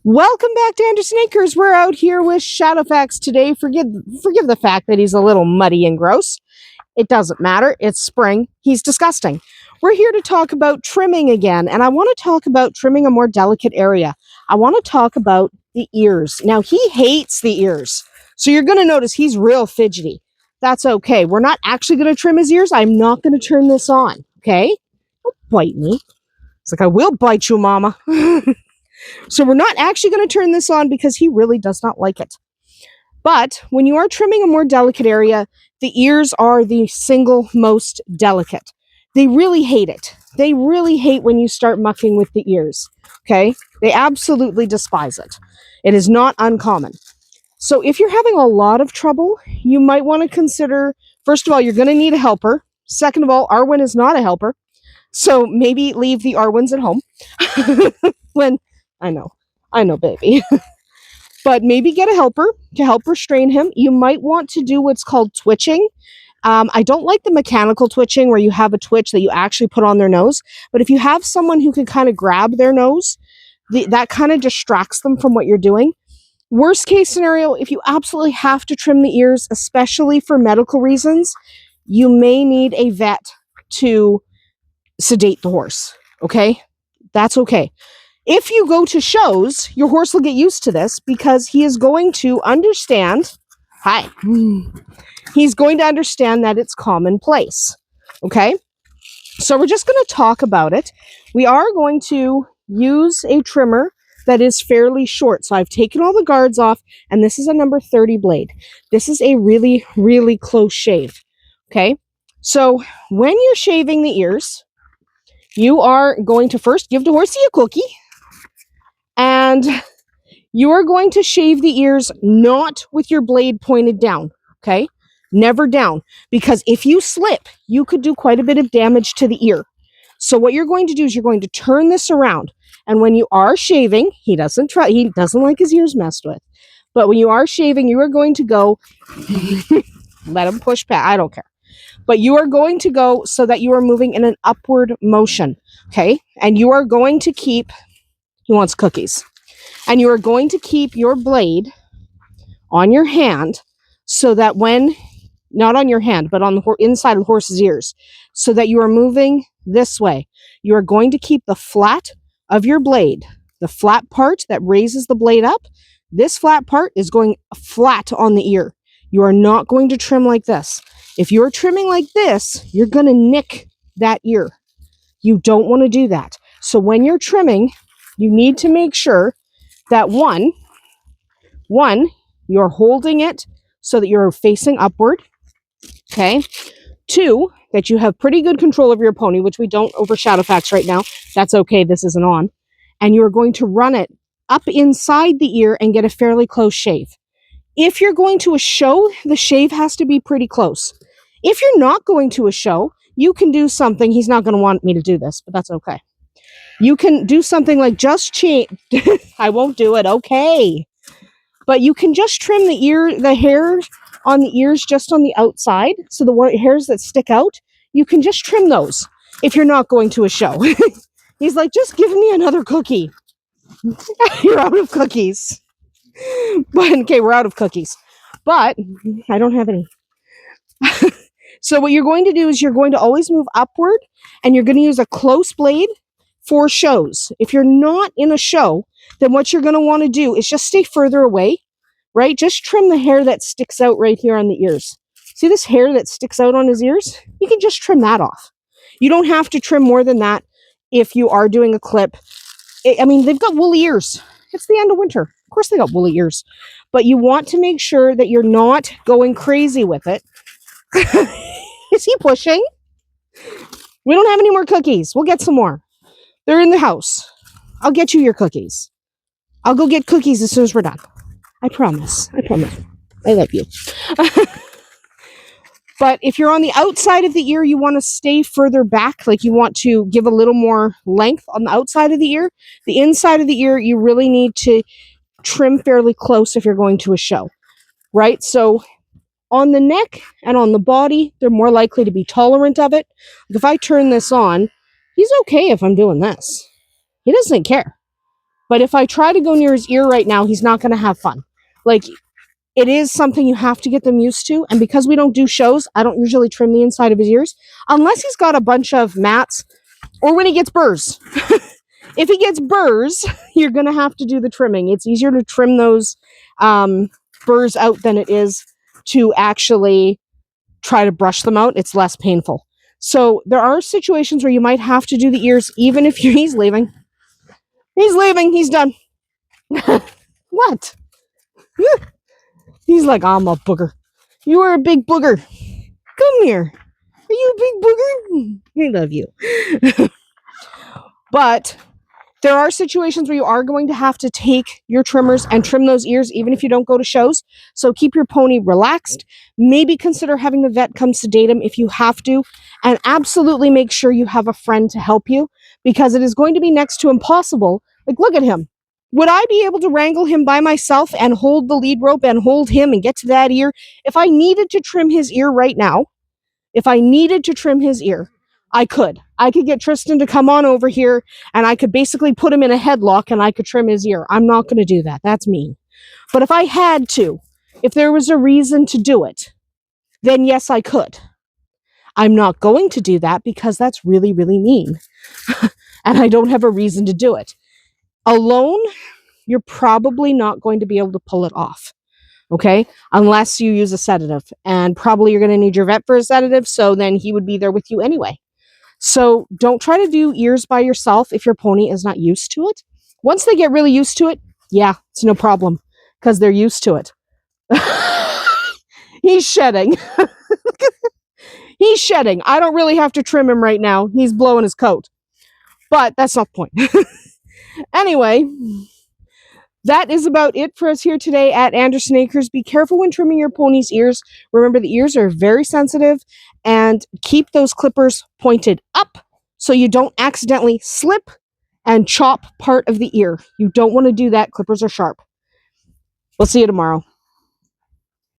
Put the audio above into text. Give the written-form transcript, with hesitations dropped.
Welcome back to Andersen Acres. We're out here with Shadowfax today. Forgive the fact that he's a little muddy and gross. It doesn't matter. It's spring. He's disgusting. We're here to talk about trimming again, and I want to talk about trimming a more delicate area. I want to talk about the ears. Now, he hates the ears, so you're going to notice he's real fidgety. That's okay. We're not actually going to trim his ears. I'm not going to turn this on, okay? Don't bite me. It's like, I will bite you, Mama. So we're not actually going to turn this on because he really does not like it. But when you are trimming a more delicate area, the ears are the single most delicate. They really hate it. They really hate when you start mucking with the ears. Okay? They absolutely despise it. It is not uncommon. So if you're having a lot of trouble, you might want to consider, first of all, you're going to need a helper. Second of all, Arwen is not a helper. So maybe leave the Arwens at home. I know, baby. But maybe get a helper to help restrain him. You might want to do what's called twitching. I don't like the mechanical twitching where you have a twitch that you actually put on their nose. But if you have someone who can kind of grab their nose, that kind of distracts them from what you're doing. Worst case scenario, if you absolutely have to trim the ears, especially for medical reasons, you may need a vet to sedate the horse. Okay? That's okay. If you go to shows, your horse will get used to this because he is going to understand. Hi. He's going to understand that it's commonplace. Okay? So we're just going to talk about it. We are going to use a trimmer that is fairly short. So I've taken all the guards off, and this is a number 30 blade. This is a really, really close shave. Okay? So when you're shaving the ears, you are going to first give the horsey a cookie. And you are going to shave the ears not with your blade pointed down, okay? Never down. Because if you slip, you could do quite a bit of damage to the ear. So what you're going to do is you're going to turn this around. And when you are shaving, he doesn't like his ears messed with. But when you are shaving, you are going to go, let him push back. I don't care. But you are going to go so that you are moving in an upward motion, okay? And you are going to keep... He wants cookies. And you are going to keep your blade on your hand so that when, not on your hand, but on the inside of the horse's ears, so that you are moving this way. You are going to keep the flat of your blade, the flat part that raises the blade up. This flat part is going flat on the ear. You are not going to trim like this. If you're trimming like this, you're going to nick that ear. You don't want to do that. So when you're trimming, you need to make sure that one, you're holding it so that you're facing upward, okay? 2, that you have pretty good control of your pony, which we don't over Shadowfax right now. That's okay, this isn't on. And you're going to run it up inside the ear and get a fairly close shave. If you're going to a show, the shave has to be pretty close. If you're not going to a show, you can do something. He's not going to want me to do this, but that's okay. You can do something like just change. I won't do it. Okay. But you can just trim the hair on the ears just on the outside. So the hairs that stick out, you can just trim those if you're not going to a show. He's like, just give me another cookie. You're out of cookies. But okay, we're out of cookies. But I don't have any. So what you're going to do is you're going to always move upward, and you're going to use a close blade for shows. If you're not in a show, then what you're going to want to do is just stay further away, right? Just trim the hair that sticks out right here on the ears. See this hair that sticks out on his ears? You can just trim that off. You don't have to trim more than that if you are doing a clip. I mean, they've got woolly ears. It's the end of winter. Of course they got woolly ears. But you want to make sure that you're not going crazy with it. Is he pushing? We don't have any more cookies. We'll get some more. They're in the house. I'll get you your cookies. I'll go get cookies as soon as we're done. I promise. I promise. I love you. But if you're on the outside of the ear, you want to stay further back. Like you want to give a little more length on the outside of the ear. The inside of the ear, you really need to trim fairly close if you're going to a show. Right? So on the neck and on the body, they're more likely to be tolerant of it. If I turn this on, he's okay if I'm doing this. He doesn't care. But if I try to go near his ear right now, he's not going to have fun. Like, it is something you have to get them used to. And because we don't do shows, I don't usually trim the inside of his ears unless he's got a bunch of mats or when he gets burrs. If he gets burrs, you're going to have to do the trimming. It's easier to trim those burrs out than it is to actually try to brush them out. It's less painful. So there are situations where you might have to do the ears, even if he's leaving. He's leaving. He's done. What? He's like, I'm a booger. You are a big booger. Come here. Are you a big booger? I love you. But there are situations where you are going to have to take your trimmers and trim those ears, even if you don't go to shows. So keep your pony relaxed. Maybe consider having the vet come sedate him if you have to. And absolutely make sure you have a friend to help you, because it is going to be next to impossible. Like, look at him. Would I be able to wrangle him by myself and hold the lead rope and hold him and get to that ear? If I needed to trim his ear right now, I could. I could get Tristan to come on over here and I could basically put him in a headlock and I could trim his ear. I'm not going to do that. That's mean. But if I had to, if there was a reason to do it, then yes, I could. I'm not going to do that because that's really, really mean. And I don't have a reason to do it. Alone, you're probably not going to be able to pull it off. Okay? Unless you use a sedative. And probably you're going to need your vet for a sedative, so then he would be there with you anyway. So don't try to do ears by yourself if your pony is not used to it. Once they get really used to it, yeah, it's no problem because they're used to it. He's shedding. He's shedding. I don't really have to trim him right now. He's blowing his coat. But that's not the point. Anyway, that is about it for us here today at Andersen Acres. Be careful when trimming your pony's ears. Remember, the ears are very sensitive, and keep those clippers pointed up so you don't accidentally slip and chop part of the ear. You don't want to do that. Clippers are sharp. We'll see you tomorrow.